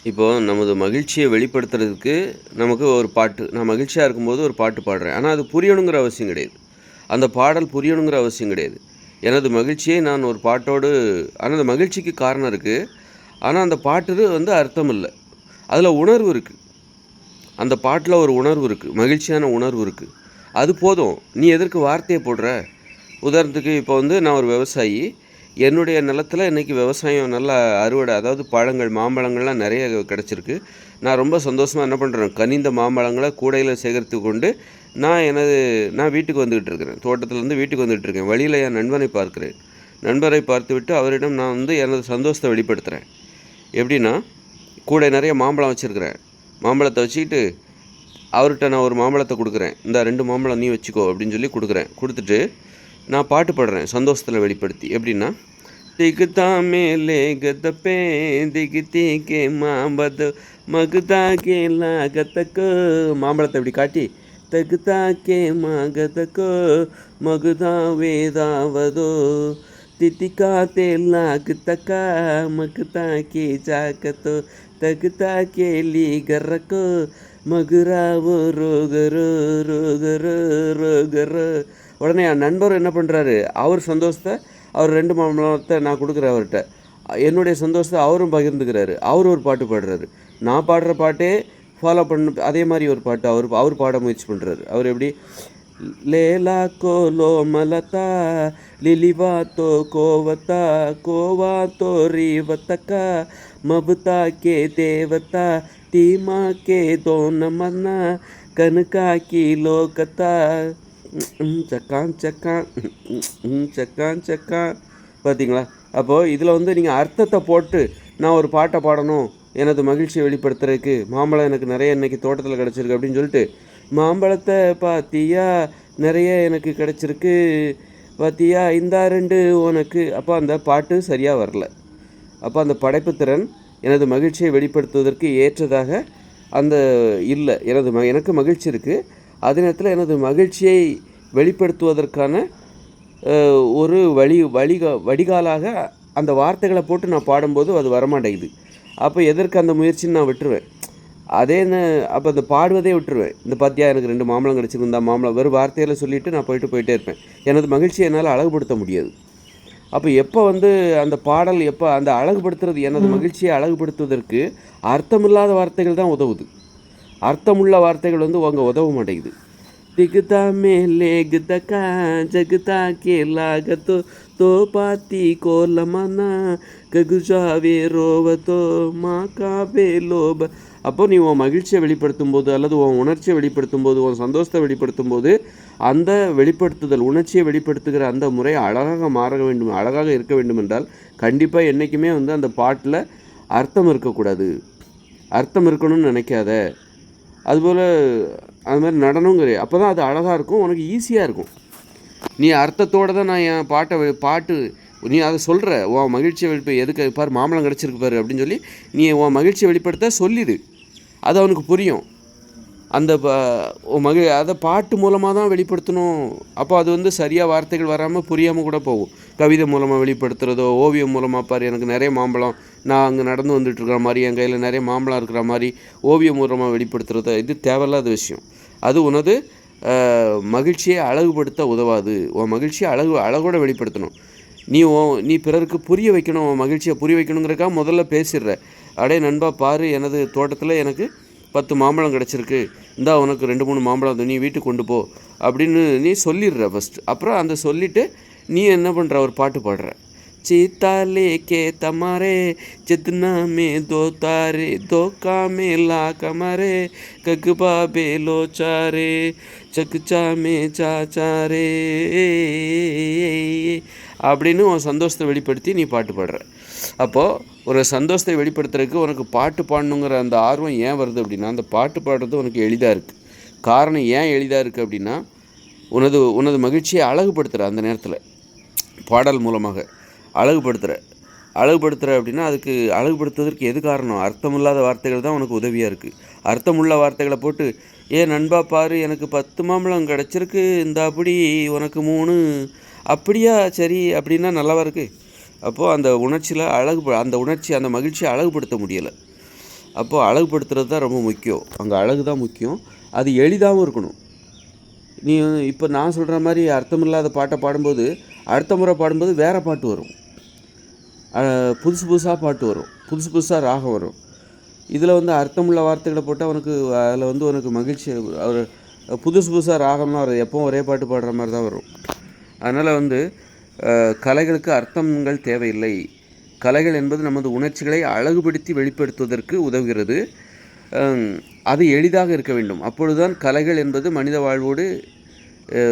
இப்போது நமது மகிழ்ச்சியை வெளிப்படுத்துறதுக்கு நமக்கு ஒரு பாட்டு நான் மகிழ்ச்சியாக இருக்கும்போது ஒரு பாட்டு பாடுறேன். ஆனால் அது புரியணுங்கிற அவசியம் கிடையாது. அந்த பாடல் புரியணுங்கிற அவசியம் கிடையாது. எனது மகிழ்ச்சியை நான் ஒரு பாட்டோடு ஆனால் அந்த மகிழ்ச்சிக்கு காரணம் இருக்குது. ஆனால் அந்த பாட்டு அர்த்தம் இல்லை. அதில் உணர்வு இருக்குது. அந்த பாட்டில் ஒரு உணர்வு இருக்குது. மகிழ்ச்சியான உணர்வு இருக்குது. அது போதும். நீ எதற்கு வார்த்தையை போடுற? உதாரணத்துக்கு இப்போ நான் ஒரு விவசாயி. என்னுடைய நிலத்தில் இன்றைக்கி விவசாயம் நல்லா அறுவடை, அதாவது பழங்கள் மாம்பழங்கள்லாம் நிறைய கிடச்சிருக்கு. நான் ரொம்ப சந்தோஷமாக என்ன பண்ணுறேன், கனிந்த மாம்பழங்களை கூடையில் சேகரித்து கொண்டு நான் வீட்டுக்கு வந்துக்கிட்டு இருக்கிறேன். தோட்டத்திலேருந்து வீட்டுக்கு வந்துகிட்டு இருக்கேன். வழியில் என் நண்பனை பார்க்கிறேன். நண்பரை பார்த்துவிட்டு அவரிடம் நான் எனது சந்தோஷத்தை வெளிப்படுத்துகிறேன். எப்படின்னா, கூடை நிறைய மாம்பழம் வச்சுருக்கிறேன். மாம்பழத்தை வச்சுக்கிட்டு அவர்கிட்ட நான் ஒரு மாம்பழத்தை கொடுக்குறேன். இந்த 2 மாம்பழம் நீ வச்சுக்கோ அப்படின்னு சொல்லி கொடுக்குறேன். கொடுத்துட்டு நான் பாட்டு பாடுறேன் சந்தோஷத்தில் வெளிப்படுத்தி. எப்படின்னா, திகுதா மேலே கதப்பே திகித்தி கே மாம்பது மகுதா கே லாகத்தக்கோ, மாம்பழத்தை இப்படி காட்டி தகுதா கே மாகதக்கோ மகுதா வேதாவதோ தித்திகா தே லாகத்தக்கா மகுதா கே ஜாகத்தோ தகுதா கே லீகரக்கோ மகுராவோ ரோகரோ ரோகரோ ரோகரோ. உடனே என் நண்பர் என்ன பண்ணுறாரு, அவர் சந்தோஷத்தை அவர் 2 மாம்பழத்தை நான் கொடுக்குறேன் அவர்கிட்ட. என்னுடைய சந்தோஷத்தை அவரும் பகிர்ந்துக்கிறாரு. அவர் ஒரு பாட்டு பாடுறாரு. நான் பாடுற பாட்டே ஃபாலோ அதே மாதிரி ஒரு பாட்டு அவர் பாட முயற்சி பண்ணுறாரு. அவர் எப்படி, லேலா கோலோ மலதா லிலிவா தோ கோவத்தா கோவா தோ ரீவத்தக்கா மபுதா கே தேவத்தா தீமா கே தோனமன்னா கனுக்கா கி லோகத்தா சக்கான் சக்கான் சக்கான் சக்கான். பார்த்தீங்களா? அப்போது இதில் நீங்கள் அர்த்தத்தை போட்டு நான் ஒரு பாட்டை பாடணும் எனது மகிழ்ச்சியை வெளிப்படுத்துறதுக்கு. மாம்பழம் எனக்கு நிறைய இன்றைக்கி தோட்டத்தில் கிடச்சிருக்கு அப்படின்னு சொல்லிட்டு, மாம்பழத்தை பார்த்தியா நிறைய எனக்கு கிடச்சிருக்கு பார்த்தியா இந்தா 2 உனக்கு. அப்போ அந்த பாட்டு சரியாக வரல. அப்போ அந்த படைப்புத்திறன் எனது மகிழ்ச்சியை வெளிப்படுத்துவதற்கு ஏற்றதாக அந்த இல்லை. எனக்கு மகிழ்ச்சி இருக்குது. அதே நேரத்தில் எனது மகிழ்ச்சியை வெளிப்படுத்துவதற்கான ஒரு வடிகாலாக அந்த வார்த்தைகளை போட்டு நான் பாடும்போது அது வரமாட்டேங்குது. அப்போ எதற்கு அந்த முயற்சின்னு நான் விட்டுருவேன். அப்போ அந்த பாடுவதே விட்டுருவேன். இந்த பாத்தியா எனக்கு 2 மாம்பழம் கிடச்சிருந்தா மாம்பழம் வெறும் வார்த்தையில் சொல்லிவிட்டு நான் போயிட்டே இருப்பேன். எனது மகிழ்ச்சியை என்னால் அழகுபடுத்த முடியாது. அப்போ எப்போ அந்த பாடல் அந்த அழகுபடுத்துறது, எனது மகிழ்ச்சியை அழகுபடுத்துவதற்கு அர்த்தமில்லாத வார்த்தைகள் தான் உதவுது. அர்த்தமுள்ள வார்த்தைகள் அங்கே உதவ மாட்டேங்குது. திகுதா மேலே குதக்கா ஜகுதா கே லாகத்தோ தோ பாத்தி கோலமனா ககுஜாவே ரோவத்தோ மா காவே லோப. அப்போது நீ உன் மகிழ்ச்சியை வெளிப்படுத்தும் போது அல்லது உன் உணர்ச்சியை வெளிப்படுத்தும் போது உன் சந்தோஷத்தை வெளிப்படுத்தும் போது அந்த வெளிப்படுத்துதல் உணர்ச்சியை வெளிப்படுத்துகிற அந்த முறை அழகாக இருக்க வேண்டும் என்றால் கண்டிப்பாக என்றைக்குமே அந்த பாட்டில் அர்த்தம் இருக்கக்கூடாது. அர்த்தம் இருக்கணும்னு நினைக்காத. அதுபோல் அது மாதிரி நடனங்கிற அப்போ தான் அது அழகாக இருக்கும், உனக்கு ஈஸியாக இருக்கும். நீ அர்த்தத்தோடு தான் நான் என் பாட்டு நீ அதை சொல்கிற உன் மகிழ்ச்சியை எதுக்கு பாரு மாம்பழம் கிடச்சிருக்கு பாரு அப்படின்னு சொல்லி நீ உன் மகிழ்ச்சியை வெளிப்படுத்த சொல்லிடு. அது அவனுக்கு புரியும். அந்த அதை பாட்டு மூலமாக தான் வெளிப்படுத்தணும். அப்போ அது சரியாக வார்த்தைகள் வராமல் புரியாமல் கூட போகும். கவிதை மூலமாக வெளிப்படுத்துகிறதோ, ஓவியம் மூலமாக பாரு எனக்கு நிறைய மாம்பழம் நான் அங்கே நடந்து வந்துட்டுருக்கிற மாதிரி என் கையில் நிறைய மாம்பழம் இருக்கிற மாதிரி ஓவியம் மூலமாக வெளிப்படுத்துகிறதோ இது தேவையில்லாத விஷயம். அது உனது மகிழ்ச்சியை அழகுபடுத்த உதவாது. உன் மகிழ்ச்சியை அழகோடு வெளிப்படுத்தணும். நீ பிறருக்கு புரிய வைக்கணும். உன் மகிழ்ச்சியை புரிய வைக்கணுங்கிறக்காக முதல்ல பேசிடுற. அடே நண்பா பாரு, எனது தோட்டத்தில் எனக்கு 10 மாம்பழம் கிடச்சிருக்கு, இந்தா உனக்கு 2-3 மாம்பழம் நீ வீட்டுக்கு கொண்டு போ அப்படின்னு நீ சொல்லிடுற ஃபஸ்ட்டு. அப்புறம் அந்த சொல்லிவிட்டு நீ என்ன பண்ணுற, ஒரு பாட்டு பாடுற. சீத்தாலே கே தமாரே जितना में 2 तारे 2 का मेला कमरे कगबा बेलो चारे चकचा में चाचारे அப்படின்னு உன் சந்தோஷத்தை வெளிப்படுத்தி நீ பாட்டு பாடுற. அப்போது ஒரு சந்தோஷத்தை வெளிப்படுத்துறதுக்கு உனக்கு பாட்டு பாடணுங்கிற அந்த ஆர்வம் ஏன் வருது அப்படின்னா, அந்த பாட்டு பாடுறது உனக்கு எளிதாக இருக்குது. காரணம் ஏன் எளிதாக இருக்குது அப்படின்னா, உனது மகிழ்ச்சியை அழகுபடுத்துகிற அந்த நேரத்தில் பாடல் மூலமாக அழகுபடுத்துகிற அப்படின்னா அதுக்கு அழகுபடுத்துவதற்கு எது காரணம்? அர்த்தமில்லாத வார்த்தைகள் தான் உனக்கு உதவியாக இருக்குது. அர்த்தமுள்ள வார்த்தைகளை போட்டு நண்பா பாரு எனக்கு 10 மாம்பழம் கிடச்சிருக்கு இந்த அப்படி உனக்கு 3 அப்படியா சரி அப்படின்னா நல்லாவா இருக்குது? அப்போது அந்த உணர்ச்சியில் அந்த மகிழ்ச்சியை அழகுபடுத்த முடியலை. அப்போது அழகுபடுத்துறது தான் ரொம்ப முக்கியம். அங்கே அழகு தான் முக்கியம். அது எளிதாகவும் இருக்கணும். நீ இப்போ நான் சொல்கிற மாதிரி அர்த்தமில்லாத பாட்டை பாடும்போது அடுத்த முறை பாடும்போது வேறு பாட்டு வரும். புதுசு புதுசாக பாட்டு வரும், புதுசு புதுசாக ராகம் வரும். இதில் வந்து அர்த்தமுள்ள வார்த்தைகளை போட்டால் அவனுக்கு அதில் வந்து உனக்கு மகிழ்ச்சி, அவர் புதுசு புதுசாக ராகம்லாம் வரும். எப்போவும் ஒரே பாட்டு பாடுற மாதிரி தான் வரும். அதனால் வந்து கலைகளுக்கு அர்த்தங்கள் தேவையில்லை. கலைகள் என்பது நமது உணர்ச்சிகளை அழகுபடுத்தி வெளிப்படுத்துவதற்கு உதவுகிறது. அது எளிதாக இருக்க வேண்டும். அப்பொழுதுதான் கலைகள் என்பது மனித வாழ்வோடு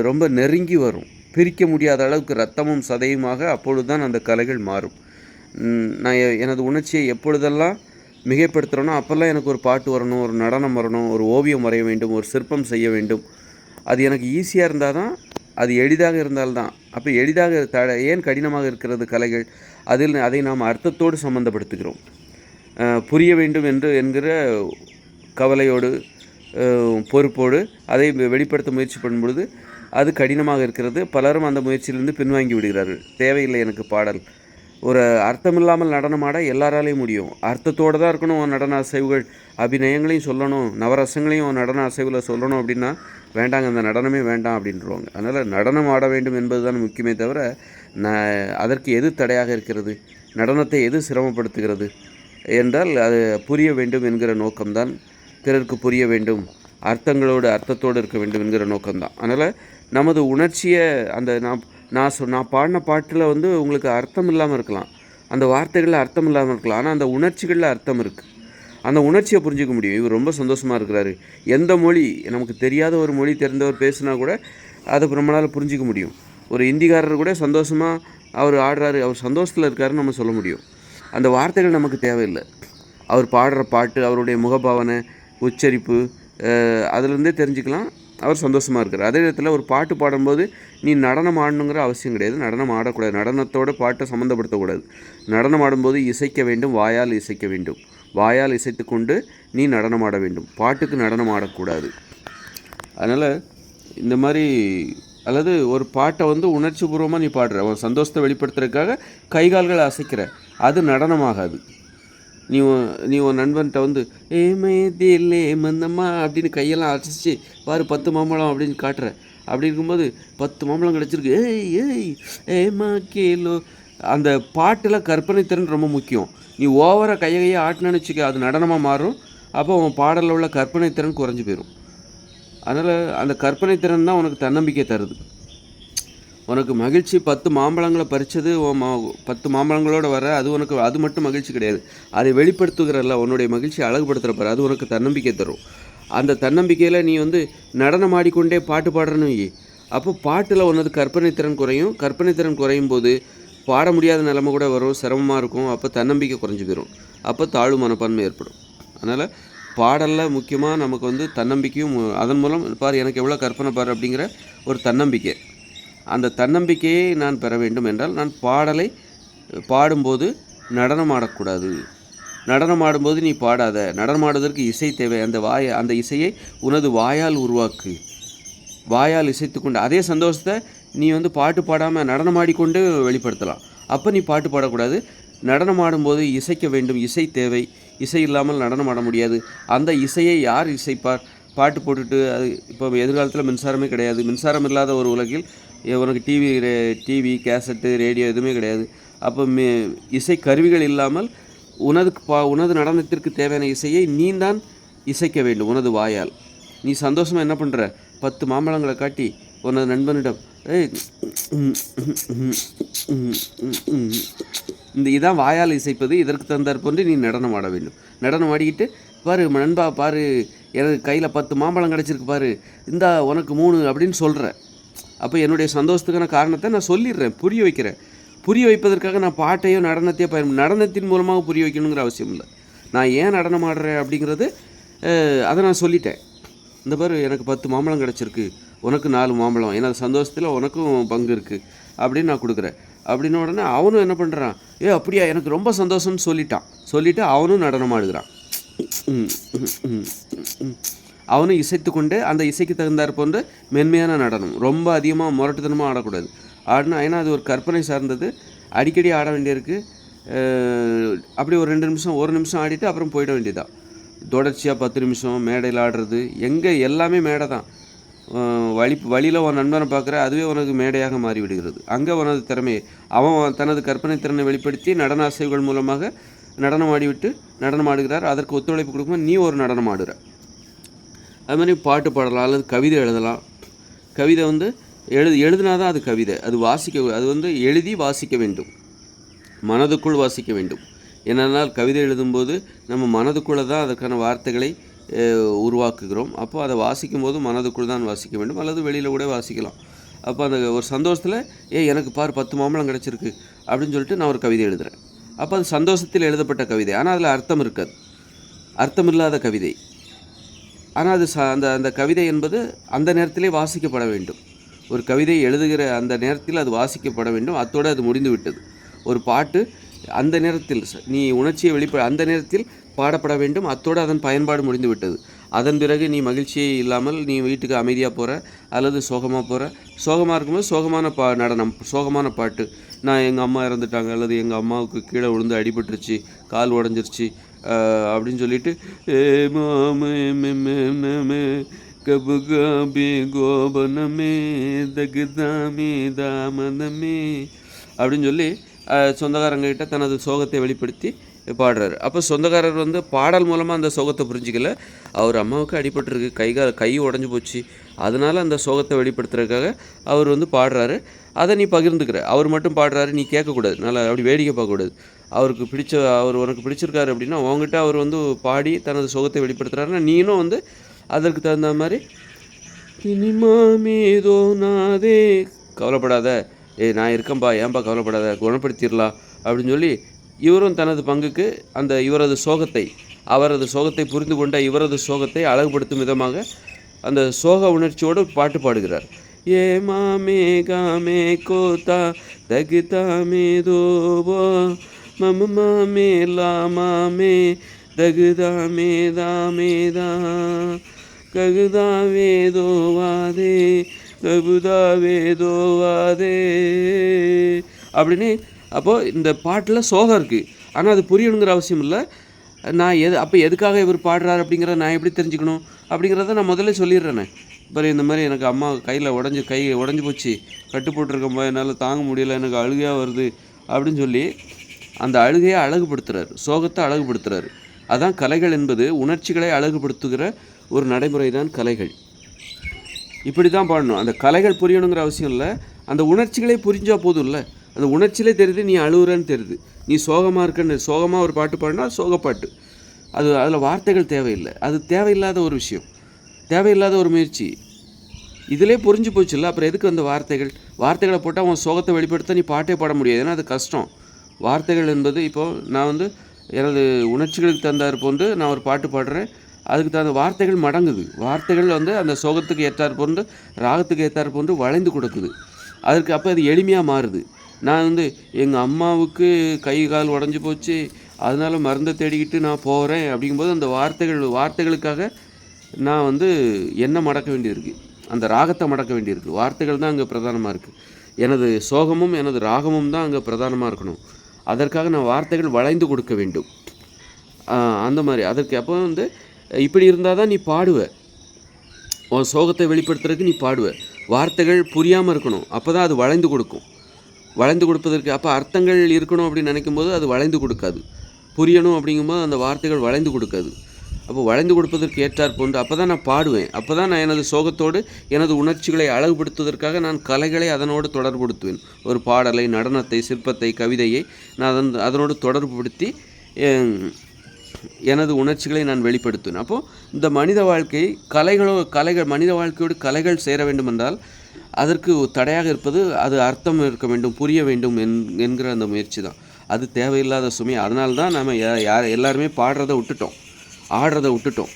ரொம்ப நெருங்கி வரும். பிரிக்க முடியாத அளவுக்கு ரத்தமும் சதையுமாக அப்பொழுது தான் அந்த கலைகள் மாறும். நான் எனது உணர்ச்சியை எப்பொழுதெல்லாம் மிகைப்படுத்துகிறேனோ அப்போல்லாம் எனக்கு ஒரு பாட்டு வரணும், ஒரு நடனம் வரணும், ஒரு ஓவியம் வரைய வேண்டும், ஒரு சிற்பம் செய்ய வேண்டும். அது எனக்கு ஈஸியாக இருந்தால் தான், அது எளிதாக இருந்தால்தான். அப்போ எளிதாக ஏன் கடினமாக இருக்கிறது கலைகள்? அதை நாம் அர்த்தத்தோடு சம்மந்தப்படுத்துகிறோம். புரிய வேண்டும் என்கிற கவலையோடு பொறுப்போடு அதை வெளிப்படுத்த முயற்சி பண்ணும்பொழுது அது கடினமாக இருக்கிறது. பலரும் அந்த முயற்சியிலிருந்து பின்வாங்கி விடுகிறார்கள். தேவையில்லை எனக்கு பாடல். ஒரு அர்த்தமில்லாமல் நடனமாட எல்லாராலையும் முடியும். அர்த்தத்தோடு தான் இருக்கணும். நடன அசைவுகள் அபிநயங்களையும் சொல்லணும், நவரசங்களையும் நடன அசைவில் சொல்லணும் அப்படின்னா வேண்டாங்க, அந்த நடனமே வேண்டாம் அப்படின்றவாங்க. அதனால் நடனம் ஆட வேண்டும் என்பது தான் முக்கியமே தவிர அதற்கு எது தடையாக இருக்கிறது, நடனத்தை எது சிரமப்படுத்துகிறது என்றால் அது புரிய வேண்டும் என்கிற நோக்கம்தான். பிறருக்கு புரிய வேண்டும், அர்த்தத்தோடு இருக்க வேண்டும் என்கிற நோக்கம்தான். அதனால் நமது உணர்ச்சியை அந்த நான் பாடின பாட்டில் வந்து உங்களுக்கு அர்த்தம் இல்லாமல் இருக்கலாம், அந்த வார்த்தைகளில் அர்த்தம் இல்லாமல் இருக்கலாம், ஆனால் அந்த உணர்ச்சிகளில் அர்த்தம் இருக்குது. அந்த உணர்ச்சியை புரிஞ்சிக்க முடியும். இவர் ரொம்ப சந்தோஷமாக இருக்கிறாரு. எந்த மொழி நமக்கு தெரியாத ஒரு மொழி தெரிந்தவர் பேசுனா கூட அதை நம்மளால் புரிஞ்சிக்க முடியும். ஒரு ஹிந்திக்காரர் கூட சந்தோஷமாக அவர் ஆடுறாரு, அவர் சந்தோஷத்தில் இருக்காருன்னு நம்ம சொல்ல முடியும். அந்த வார்த்தைகள் நமக்கு தேவையில்லை. அவர் பாடுற பாட்டு, அவருடைய முகபாவனை, உச்சரிப்பு, அதிலேருந்தே தெரிஞ்சுக்கலாம் அவர் சந்தோஷமாக இருக்கார். அதே நேரத்தில் ஒரு பாட்டு பாடும்போது நீ நடனம் ஆடணுங்கிற அவசியம் கிடையாது. நடனம் ஆடக்கூடாது. நடனத்தோடு பாட்டை சம்மந்தப்படுத்தக்கூடாது. நடனம் ஆடும்போது இசைக்க வேண்டும், வாயால் இசைக்க வேண்டும். வாயால் இசைத்து கொண்டு நீ நடனம் ஆட வேண்டும். பாட்டுக்கு நடனம் ஆடக்கூடாது. அதனால் இந்த மாதிரி, அல்லது ஒரு பாட்டை வந்து உணர்ச்சி பூர்வமாக நீ பாடுற, அவன் சந்தோஷத்தை வெளிப்படுத்துறதுக்காக கைகால்களை அசைக்கிற, அது நடனமாகாது. நீ உன் நண்பன்கிட்ட வந்து ஏமே தில்லே மந்தம்மா அப்படின்னு கையெல்லாம் அசைச்சு பாரு 10 மாம்பழம் அப்படின்னு காட்டுற. அப்படி இருக்கும்போது 10 மாம்பழம் கிடச்சிருக்கு, ஏய் ஏய் ஏமா கேலோ. அந்த பாட்டில் கற்பனை திறன் ரொம்ப முக்கியம். நீ ஓவராக கையை ஆட்டினு வச்சுக்க, அது நடனமாக மாறும். அப்போ உன் பாடலில் உள்ள கற்பனை திறன் குறைஞ்சி போயிடும். அதனால் அந்த கற்பனை திறன் தான் உனக்கு தன்னம்பிக்கை தருது. உனக்கு மகிழ்ச்சி 10 மாம்பழங்களை பறித்தது 10 மாம்பழங்களோடு வர, அது மட்டும் மகிழ்ச்சி கிடையாது. அதை வெளிப்படுத்துகிறல்ல, உன்னுடைய மகிழ்ச்சியை அழகுபடுத்துகிறப்பாரு, அது உனக்கு தன்னம்பிக்கை தரும். அந்த தன்னம்பிக்கையில் நீ வந்து நடனம் ஆடிக்கொண்டே பாட்டு பாடுறன்னு வை. அப்போ பாட்டில் உனது கற்பனை திறன் குறையும். கற்பனை திறன் குறையும் போது பாட முடியாத நிலைமை கூட வரும், சிரமமாக இருக்கும். அப்போ தன்னம்பிக்கை குறைஞ்சி போயிடும். அப்போ தாழ்வு மனப்பான்மை ஏற்படும். அதனால் பாடலில் முக்கியமாக நமக்கு வந்து தன்னம்பிக்கையும், அதன் மூலம் பாரு எனக்கு எவ்வளோ கற்பனை பாரு அப்படிங்கிற ஒரு தன்னம்பிக்கை. அந்த தன்னம்பிக்கையை நான் பெற வேண்டும் என்றால் நான் பாடலை பாடும்போது நடனம் ஆடக்கூடாது. நடனம் ஆடும்போது நீ பாடாத. நடனம் ஆடுவதற்கு இசை தேவை. அந்த இசையை உனது வாயால் உருவாக்கு. வாயால் இசைத்து கொண்டு அதே சந்தோஷத்தை நீ வந்து பாட்டு பாடாமல் நடனம் ஆடிக்கொண்டு வெளிப்படுத்தலாம். அப்போ நீ பாட்டு பாடக்கூடாது. நடனம் ஆடும்போது இசைக்க வேண்டும். இசை தேவை. இசை இல்லாமல் நடனம் ஆட முடியாது. அந்த இசையை யார் இசைப்பார்? பாட்டு போட்டுட்டு அது இப்போ எதிர்காலத்தில் மின்சாரமே கிடையாது. மின்சாரம் இல்லாத ஒரு உலகில் உனக்கு டிவி கேசட்டு ரேடியோ எதுவுமே கிடையாது. அப்போ இசை கருவிகள் இல்லாமல் உனது நடனத்திற்கு தேவையான இசையை நீ தான் இசைக்க வேண்டும் உனது வாயால். நீ சந்தோஷமாக என்ன பண்ணுற? 10 மாம்பழங்களை காட்டி உனது நண்பனிடம் இதான் வாயால் இசைப்பது. இதற்கு தந்தார் போன்று நீ நடனம் ஆட வேண்டும். நடனம் ஆடிக்கிட்டு பாரு நண்பா, பாரு எனக்கு கையில் 10 மாம்பழம் கிடச்சிருக்கு பாரு, இந்தா உனக்கு 3 அப்படின்னு சொல்கிற. அப்போ என்னுடைய சந்தோஷத்துக்கான காரணத்தை நான் சொல்லிடுறேன், புரிய வைக்கிறேன். புரிய வைப்பதற்காக நான் பாட்டையோ நடனத்தையோ நடனத்தின் மூலமாக புரிய வைக்கணுங்கிற அவசியம் இல்லை. நான் ஏன் நடனம் ஆடுறேன் அப்படிங்கிறது அதை நான் சொல்லிட்டேன். இந்த பாரு எனக்கு 10 மாம்பழம் கிடச்சிருக்கு, உனக்கு 4 மாம்பழம், எனது சந்தோஷத்தில் உனக்கும் பங்கு இருக்குது அப்படின்னு நான் கொடுக்குறேன். அப்படின்ன உடனே அவனும் என்ன பண்ணுறான், அப்படியா எனக்கு ரொம்ப சந்தோஷம்னு சொல்லிவிட்டு அவனும் நடனம் ஆடுகிறான். அவனும் இசைத்து கொண்டு அந்த இசைக்கு தகுந்தார் போன்ற மென்மையான நடனம், ரொம்ப அதிகமாக முரட்டுத்தனமாக ஆடக்கூடாது. ஆடினா ஏன்னா அது ஒரு கற்பனை சார்ந்தது, அடிக்கடி ஆட வேண்டியிருக்கு. அப்படி ஒரு 2 நிமிஷம் 1 நிமிஷம் ஆடிட்டு அப்புறம் போயிட வேண்டியதான். தொடர்ச்சியாக 10 நிமிஷம் மேடையில் ஆடுறது, எங்கே எல்லாமே மேடை தான். வழியில் உன் நண்பனை பார்க்குற, அதுவே உனக்கு மேடையாக மாறிவிடுகிறது. அங்கே உனது திறமையை அவன் தனது கற்பனை திறனை வெளிப்படுத்தி நடன அசைவுகள் மூலமாக நடனம் ஆடிவிட்டு நடனம் ஆடுகிறார். அதற்கு ஒத்துழைப்பு கொடுக்கும்போது நீ ஒரு நடனம் ஆடுற. அது மாதிரி பாட்டு பாடலாம் அல்லது கவிதை எழுதலாம். கவிதை எழுதினா தான் அது கவிதை. அது எழுதி வாசிக்க வேண்டும், மனதுக்குள் வாசிக்க வேண்டும். ஏனென்றால் கவிதை எழுதும்போது நம்ம மனதுக்குள்ளே தான் அதற்கான வார்த்தைகளை உருவாக்குகிறோம். அப்போ அதை வாசிக்கும் போது மனதுக்குள் தான் வாசிக்க வேண்டும், அல்லது வெளியில் கூட வாசிக்கலாம். அப்போ அந்த ஒரு சந்தோஷத்தில் எனக்கு பார் 10 மாம்பழம் கிடச்சிருக்கு அப்படின்னு சொல்லிட்டு நான் ஒரு கவிதை எழுதுகிறேன். அப்போ அது சந்தோஷத்தில் எழுதப்பட்ட கவிதை, ஆனால் அதில் அர்த்தம் இருக்காது, அர்த்தமில்லாத கவிதை. ஆனால் அது அந்த கவிதை என்பது அந்த நேரத்திலே வாசிக்கப்பட வேண்டும். ஒரு கவிதை எழுதுகிற அந்த நேரத்தில் அது வாசிக்கப்பட வேண்டும். அத்தோடு அது முடிந்து விட்டது. ஒரு பாட்டு அந்த நேரத்தில் நீ உணர்ச்சியை அந்த நேரத்தில் பாடப்பட வேண்டும். அத்தோடு அதன் பயன்பாடு முடிந்து விட்டது. அதன் பிறகு நீ மகிழ்ச்சியே இல்லாமல் நீ வீட்டுக்கு அமைதியாக போகிற அல்லது சோகமாக போகிற. சோகமாக இருக்கும்போது சோகமான நடனம், சோகமான பாட்டு. நான் எங்கள் அம்மா இறந்துட்டாங்க அல்லது எங்கள் அம்மாவுக்கு கீழே விழுந்து அடிபட்டுருச்சு, கால் உடஞ்சிருச்சு அப்படின்னு சொல்லிட்டு கபுகாபி கோபனமே தகுதாமே தாமனமே அப்படின்னு சொல்லி சொந்தக்காரங்கிட்ட தனது சோகத்தை வெளிப்படுத்தி பாடுறாரு. அப்போ சொந்தக்காரர் பாடல் மூலமாக அந்த சோகத்தை புரிஞ்சிக்கல. அவர் அம்மாவுக்கு அடிபட்டிருக்கு, கை உடஞ்சி போச்சு, அதனால் அந்த சோகத்தை வெளிப்படுத்துறதுக்காக அவர் பாடுறாரு. அதை நீ பகிர்ந்துக்கிற. அவர் மட்டும் பாடுறாரு, நீ கேட்கக்கூடாது, நல்லா அப்படி வேடிக்கை பார்க்கக்கூடாது. அவர் உனக்கு பிடிச்சிருக்காரு அப்படின்னா அவங்ககிட்ட அவர் பாடி தனது சோகத்தை வெளிப்படுத்துகிறாருன்னா நீனும் அதற்கு தகுந்த மாதிரி இனிமாமேதோ நாதே கவலைப்படாத, நான் இருக்கேன்பா, ஏன்பா கவலைப்படாத, குணப்படுத்திடலாம் அப்படின்னு சொல்லி இவரும் தனது பங்குக்கு இவரது சோகத்தை புரிந்து கொண்ட இவரது சோகத்தை அழகுபடுத்தும் விதமாக அந்த சோக உணர்ச்சியோடு பாட்டு பாடுகிறார். ஏ மாமே காமே கோதா தகுதாமே தோவோ மம மாமே லாமாமே தகுதாமே தாமேதா ககுதாவே தோவாதே கபுதாவே தோவாதே அப்படின்னு. அப்போது இந்த பாட்டில் சோகம் இருக்குது, ஆனால் அது புரியணுங்கிற அவசியம் இல்லை. நான் எதுக்காக இவர் பாடுறாரு அப்படிங்கிறத நான் எப்படி தெரிஞ்சுக்கணும் அப்படிங்கிறத நான் முதல்ல சொல்லிடுறேனே. இப்போ இந்த மாதிரி எனக்கு அம்மா கை உடஞ்சி போச்சு, கட்டு போட்டிருக்கம்பா, என்னால் தாங்க முடியலை, எனக்கு அழுகையாக வருது அப்படின்னு சொல்லி அந்த அழுகையை அழகுபடுத்துகிறார், சோகத்தை அழகுபடுத்துகிறார். அதான் கலைகள் என்பது உணர்ச்சிகளை அழகுபடுத்துகிற ஒரு நடைமுறை தான் கலைகள். இப்படி தான் பாடணும். அந்த கலைகள் புரியணுங்கிற அவசியம் இல்லை, அந்த உணர்ச்சிகளே புரிஞ்சால் போதும் இல்லை. அந்த உணர்ச்சியிலே தெரியுது நீ அழுகுறன்னு தெரியுது, நீ சோகமாக இருக்கன்னு. சோகமாக ஒரு பாட்டு பாடினா சோகப்பாட்டு, அதில் வார்த்தைகள் தேவையில்லை. அது தேவையில்லாத ஒரு விஷயம், தேவையில்லாத ஒரு முயற்சி. இதிலே புரிஞ்சு போச்சு இல்லை, அப்புறம் எதுக்கு அந்த வார்த்தைகளை போட்டால் அவன் சோகத்தை வெளிப்படுத்த நீ பாட்டே பாட முடியாது, ஏன்னா அது கஷ்டம். வார்த்தைகள் என்பது இப்போது நான் எனது உணர்ச்சிகளுக்கு தந்தாற்போன்று நான் ஒரு பாட்டு பாடுறேன், அதுக்கு தகுந்த வார்த்தைகள் மடங்குது. வார்த்தைகள் அந்த சோகத்துக்கு ஏற்றாற்போன்று ராகத்துக்கு ஏற்றாற்போன்று வளைந்து கொடுக்குது. அதற்கு அப்போ அது எளிமையாக மாறுது. நான் எங்கள் அம்மாவுக்கு கை கால் உடஞ்சி போச்சு, அதனால் மருந்தை தேடிக்கிட்டு நான் போகிறேன் அப்படிங்கும்போது அந்த வார்த்தைகளுக்காக நான் என்ன மடக்க வேண்டியிருக்கு, அந்த ராகத்தை மடக்க வேண்டியிருக்கு. வார்த்தைகள் தான் அங்கே பிரதானமாக இருக்குது. எனது சோகமும் எனது ராகமும் தான் அங்கே பிரதானமாக இருக்கணும். அதற்காக நான் வார்த்தைகள் வளைந்து கொடுக்க வேண்டும். அந்த மாதிரி அதற்கு அப்போ இப்படி இருந்தால் தான் நீ பாடுவ, உன் சோகத்தை வெளிப்படுத்துறதுக்கு நீ பாடுவ. வார்த்தைகள் புரியாமல் இருக்கணும், அப்போ தான் அது வளைந்து கொடுக்கும். வளைந்து கொடுப்பதற்கு அப்போ அர்த்தங்கள் இருக்கணும் அப்படின்னு நினைக்கும்போது அது வளைந்து கொடுக்காது. புரியணும் அப்படிங்கும்போது அந்த வார்த்தைகள் வளைந்து கொடுக்காது. அப்போ வளைந்து கொடுப்பதற்கு ஏற்றார் போன்று அப்போ தான் நான் பாடுவேன். அப்போ தான் நான் எனது சோகத்தோடு எனது உணர்ச்சிகளை அழகுபடுத்துவதற்காக நான் கலைகளை அதனோடு தொடர்புபடுத்துவேன். ஒரு பாடலை, நடனத்தை, சிற்பத்தை, கவிதையை நான் அதனோடு தொடர்புபடுத்தி எனது உணர்ச்சிகளை நான் வெளிப்படுத்துவேன். அப்போது இந்த மனித வாழ்க்கை மனித வாழ்க்கையோடு கலைகள் சேர வேண்டும் என்றால் அதற்கு தடையாக இருப்பது அது அர்த்தம் இருக்க வேண்டும், புரிய வேண்டும் என்கிற அந்த முயற்சி தான். அது தேவையில்லாத சுமை. அதனால்தான் நம்ம எல்லாருமே பாடுறதை விட்டுட்டோம், ஆடுறதை விட்டுட்டோம்.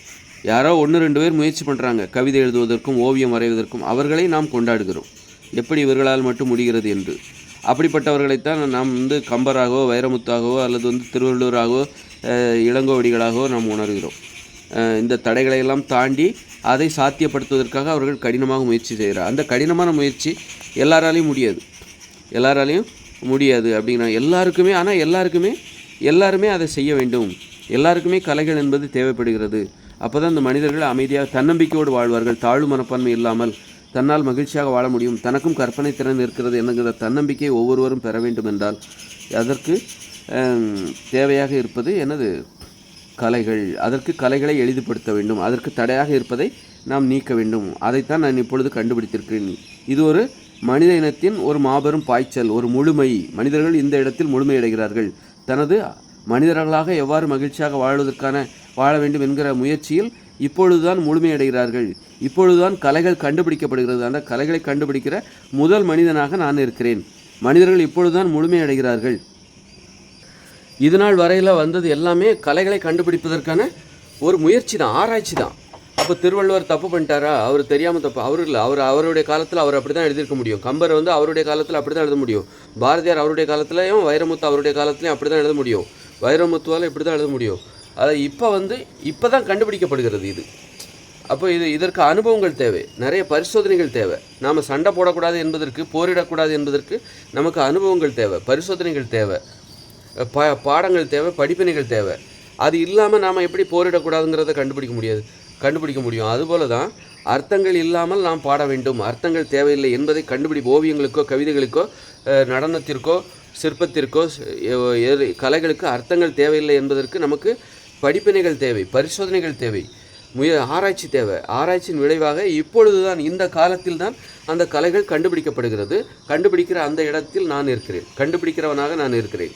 யாரோ 1-2 பேர் முயற்சி பண்ணுறாங்க கவிதை எழுதுவதற்கும் ஓவியம் வரைவதற்கும், அவர்களை நாம் கொண்டாடுகிறோம். எப்படி இவர்களால் மட்டும் முடிகிறது என்று. அப்படிப்பட்டவர்களைத்தான் நாம் கம்பராகவோ வைரமுத்தாகவோ அல்லது திருவள்ளுவராகவோ இளங்கோவடிகளாகவோ நாம் உணர்கிறோம். இந்த தடைகளையெல்லாம் தாண்டி அதை சாத்தியப்படுத்துவதற்காக அவர்கள் கடினமாக முயற்சி செய்கிறார். அந்த கடினமான முயற்சி எல்லாராலையும் முடியாது அப்படிங்கிற எல்லாருக்குமே. ஆனால் எல்லாருமே அதை செய்ய வேண்டும். எல்லாருக்குமே கலைகள் என்பது தேவைப்படுகிறது. அப்போ தான் இந்த மனிதர்கள் அமைதியாக தன்னம்பிக்கையோடு வாழ்வார்கள். தாழ்வு மனப்பான்மை இல்லாமல் தன்னால் மகிழ்ச்சியாக வாழ முடியும், தனக்கும் கற்பனை திறன் இருக்கிறது என்கிற தன்னம்பிக்கை ஒவ்வொருவரும் பெற வேண்டும் என்றால் அதற்கு தேவையாக இருப்பது எனது கலைகள். அதற்கு கலைகளை எளிதுபடுத்த வேண்டும். அதற்கு தடையாக இருப்பதை நாம் நீக்க வேண்டும். அதைத்தான் நான் இப்பொழுது கண்டுபிடித்திருக்கிறேன். இது ஒரு மனித இனத்தின் ஒரு மாபெரும் பாய்ச்சல், ஒரு முழுமை. மனிதர்கள் இந்த இடத்தில் முழுமையடைகிறார்கள். தனது மனிதர்களாக எவ்வாறு மகிழ்ச்சியாக வாழ வேண்டும் என்கிற முயற்சியில் இப்பொழுதுதான் முழுமையடைகிறார்கள். இப்பொழுதுதான் கலைகள் கண்டுபிடிக்கப்படுகிறது. அந்த கலைகளை கண்டுபிடிக்கிற முதல் மனிதனாக நான் இருக்கிறேன். மனிதர்கள் இப்பொழுதுதான் முழுமையடைகிறார்கள். இதுநாள் வரையில் வந்தது எல்லாமே கலைகளை கண்டுபிடிப்பதற்கான ஒரு முயற்சி தான், ஆராய்ச்சி தான். அப்போ திருவள்ளுவர் தப்பு பண்ணிட்டாரா? அவர் தெரியாமல் தப்பு? அவர் இல்லை. அவருடைய காலத்தில் அவர் அப்படி தான் எழுதியிருக்க முடியும். கம்பர் அவருடைய காலத்தில் அப்படி தான் எழுத முடியும். பாரதியார் அவருடைய காலத்துலையும், வைரமுத்து அவருடைய காலத்துலையும் அப்படி தான் எழுத முடியும். வைரமுத்துவால் இப்படி தான் எழுத முடியும். அதை இப்போ தான் கண்டுபிடிக்கப்படுகிறது இது. அப்போ இதற்கு அனுபவங்கள் தேவை, நிறைய பரிசோதனைகள் தேவை. நாம் சண்டை போடக்கூடாது என்பதற்கு, போரிடக்கூடாது என்பதற்கு நமக்கு அனுபவங்கள் தேவை, பரிசோதனைகள் தேவை, பாடங்கள் தேவை, படிப்பினைகள் தேவை. அது இல்லாமல் நாம் எப்படி போரிடக்கூடாதுங்கிறத கண்டுபிடிக்க முடியும். அதுபோல தான் அர்த்தங்கள் இல்லாமல் நாம் பாட வேண்டும். அர்த்தங்கள் தேவையில்லை என்பதை ஓவியங்களுக்கோ, கவிதைகளுக்கோ, நடனத்திற்கோ, சிற்பத்திற்கோ, கலைகளுக்கு அர்த்தங்கள் தேவையில்லை என்பதற்கு நமக்கு படிப்பினைகள் தேவை, பரிசோதனைகள் தேவை, ஆராய்ச்சி தேவை. ஆராய்ச்சியின் விளைவாக இப்பொழுதுதான், இந்த காலத்தில் தான் அந்த கலைகள் கண்டுபிடிக்கப்படுகிறது. கண்டுபிடிக்கிற அந்த இடத்தில் நான் இருக்கிறேன். கண்டுபிடிக்கிறவனாக நான் இருக்கிறேன்.